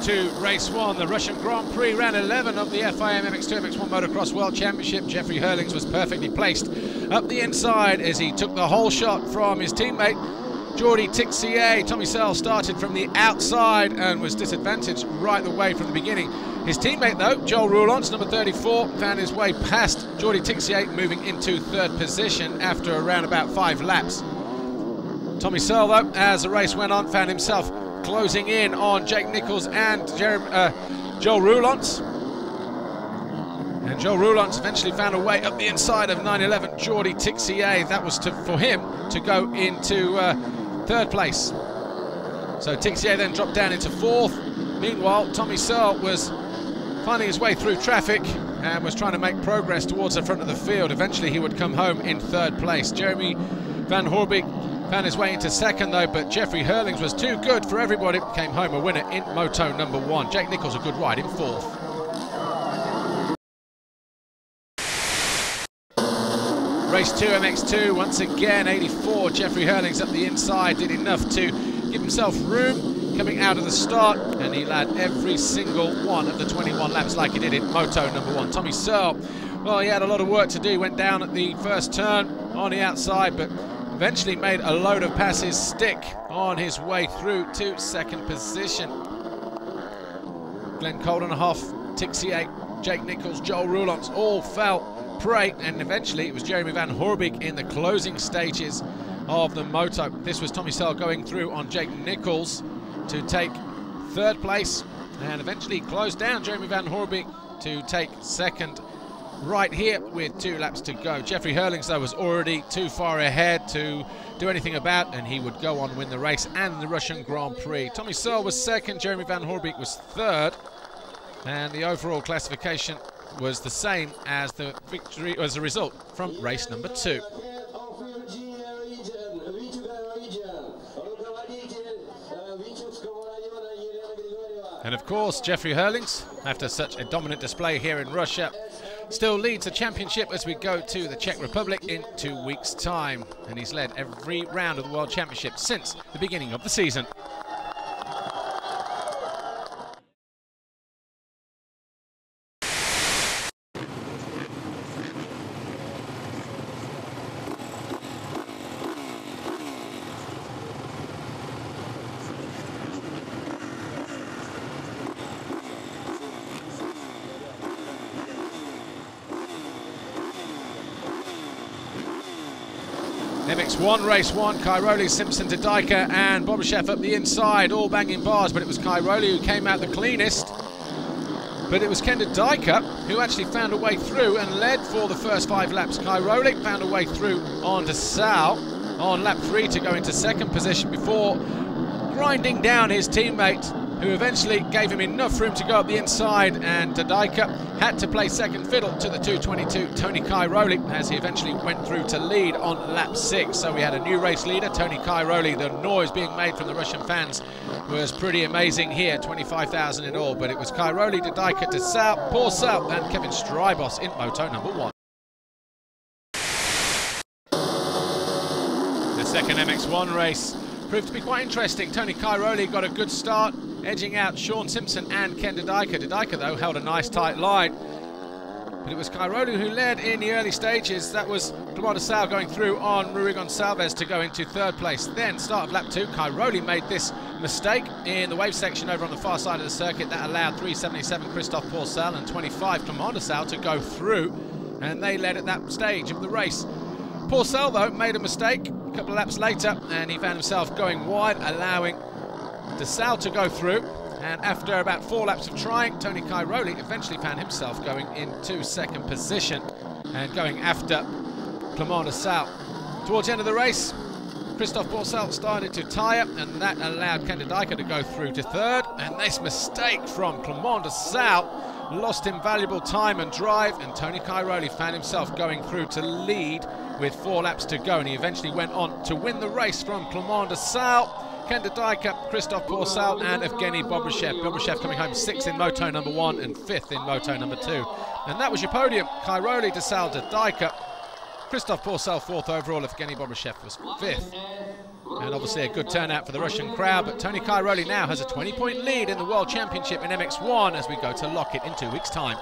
to race 1, the Russian Grand Prix, round 11 of the FIM MX2 MX1 Motocross World Championship. Jeffrey Hurlings was perfectly placed up the inside as he took the whole shot from his teammate Jordi Tixier. Tommy Searle started from the outside and was disadvantaged right the way from the beginning. His teammate though, Joel Roulance, number 34, found his way past Jordi Tixier, moving into 3rd position after around about 5 laps. Tommy Searle though, as the race went on, found himself closing in on Jake Nichols and Joel Roulance. And Joel Roulance eventually found a way up the inside of 911 Jordi Tixier. That was for him to go into 3rd place. So Tixier then dropped down into 4th. Meanwhile, Tommy Searle was finding his way through traffic and was trying to make progress towards the front of the field. Eventually he would come home in 3rd place. Jeremy Van Horbig found his way into 2nd though, but Jeffrey Hurlings was too good for everybody. Came home a winner in moto number 1. Jake Nichols a good ride in 4th. Race 2, MX2, once again 84. Jeffrey Hurlings up the inside, did enough to give himself room coming out of the start, and he led every single one of the 21 laps like he did in moto number 1. Tommy Searle, well, he had a lot of work to do, went down at the first turn on the outside, but eventually made a load of passes stick on his way through to 2nd position. Glenn Coldenhoff, Tixier, Jake Nichols, Joel Roulance all fell prey, and eventually it was Jeremy Van Horbig in the closing stages of the moto. This was Tommy Searle going through on Jake Nichols to take 3rd place, and eventually closed down Jeremy Van Horbig to take 2nd right here with 2 laps to go. Jeffrey Hurlings though was already too far ahead to do anything about, and he would go on win the race and the Russian Grand Prix. Tommy Searle was 2nd, Jeremy Van Horbig was 3rd, and the overall classification was the same as the victory, as a result from race number 2. And of course, Jeffrey Hurlings, after such a dominant display here in Russia, still leads the championship as we go to the Czech Republic in 2 weeks' time. And he's led every round of the World Championship since the beginning of the season. MX1 race 1, Cairoli, Simpson, Didika and Bobashev up the inside, all banging bars, but it was Cairoli who came out the cleanest. But it was Ken Didika who actually found a way through and led for the first 5 laps. Cairoli found a way through on Sal on lap 3 to go into 2nd position before grinding down his teammate, who eventually gave him enough room to go up the inside, and Didika had to play 2nd fiddle to the 222 Tony Cairoli as he eventually went through to lead on lap 6. So we had a new race leader, Tony Cairoli. The noise being made from the Russian fans was pretty amazing here, 25,000 in all, but it was Cairoli, Didika, to Sal, Paul Sal and Kevin Strybos in moto number 1. The 2nd MX1 race proved to be quite interesting. Tony Cairoli got a good start, edging out Sean Simpson and Ken Didika. Didika, though, held a nice tight line. But it was Cairoli who led in the early stages. That was Clement Sal going through on Rui Gonçalves to go into 3rd place. Then, start of lap 2, Cairoli made this mistake in the wave section over on the far side of the circuit. That allowed 377 Christophe Pourcel and 25 Clement Sal to go through, and they led at that stage of the race. Pourcel, though, made a mistake a couple of laps later, and he found himself going wide, allowing Sal to go through. And after about 4 laps of trying, Tony Cairoli eventually found himself going into 2nd position and going after Clement Sal. Towards the end of the race, Christophe Pourcel started to tire, and that allowed Ken Didika to go through to 3rd. And this mistake from Clement Sal lost him valuable time and drive, and Tony Cairoli found himself going through to lead with 4 laps to go, and he eventually went on to win the race from Clement Sal, Ken Didika, Christophe Pourcel and Evgeny Bobashev. Bobashev coming home 6th in moto number 1 and 5th in moto number 2. And that was your podium. Cairoli, Sal, Didika, Christoph Pourcel 4th overall, Evgeny Bobryshev was 5th. And obviously a good turnout for the Russian crowd, but Tony Cairoli now has a 20-point lead in the World Championship in MX1 as we go to lock it in 2 weeks' time.